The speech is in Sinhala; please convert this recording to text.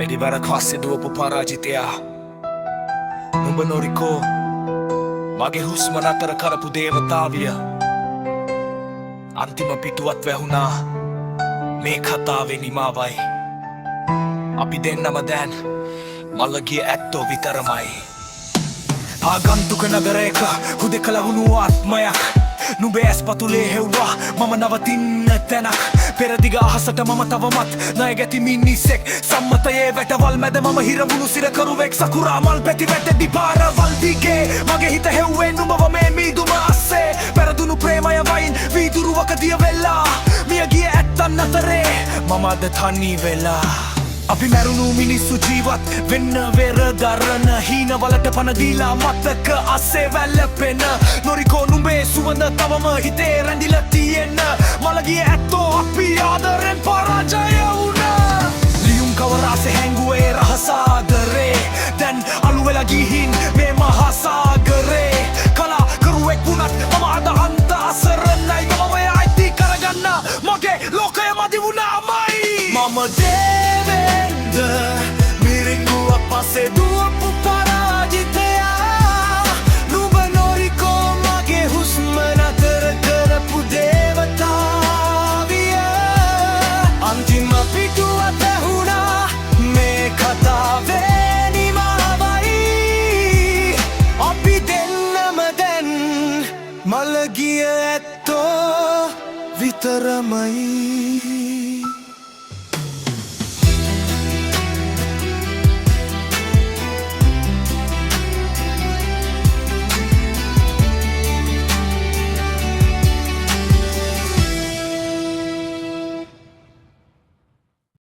වැඩි වරක් හස්සේ දුවපු පරාජිතයා නුඹ නොරිකෝ මගේ හුස්ම නතර කරපු දේවතාවිය අන්තිම පිටුවත් වැහුණා මේ කතාවේ නිමාවයි අපි දෙන්නම දැන් මළගිය ඇත්තෝ විතරමයි ආගන්තුක නගරයක හුදෙකලා වුණු ආත්මයක් නුඹේ ඇස් පතුලේ හෙව්වා මම නවතින්න තැනක් පෙරදිග අහසට මම තවමත් ණය ගැති මිනිසෙක් සම්මතයේ වැටවල් මැද මම හිරවුණු සිරකරුවෙක් සකුරා මල් පැති වැටෙද්දි පාරවල් දිගේ මගේ හිත හෙව්වේ නුඹව මේ මීදුම අස්සේ පෙරදුණු ප්‍රේමය වයින් වීදුරුවක දිය වෙලා මිය ගිය ඇත්තන් අතරේ මම අද තනි වෙලා අපි මැරුණු මිනිස්සු ජීවත් වෙන්න වෙර දරන හීනවලට පණ දීලා මතක අස්සේ වැළපෙන නොරිකෝ නුඹේ සුවඳ තවම හිතේ රැඳිලා තියෙන මළගිය ඇත්තෝ අපි ආදරෙන් පරාජය වුණා ලියුම් කවරාසේ හැංගුවේ රහසාදරේ දැන් අලු වෙලා ගිහින් මේ මහා සාගරේ කලාකරුවෙක් වුණත් මම අද අන්ත අසරණයි මම ඔය අයිති කරගන්න මගේ ලෝකය මදි වුණාමයි මම මිරිඟුවක් පස්සේ දුවපු පරාජිතයා නුඹ නොරිකෝ මගේ හුස්ම නතර කරපු දේවතාවිය අන්තිම පිටුවට ඇහුණා මේ කතාවේ නිමාවයි අපි දෙන්නම දැන් මළගිය ඇත්තෝ විතරමයි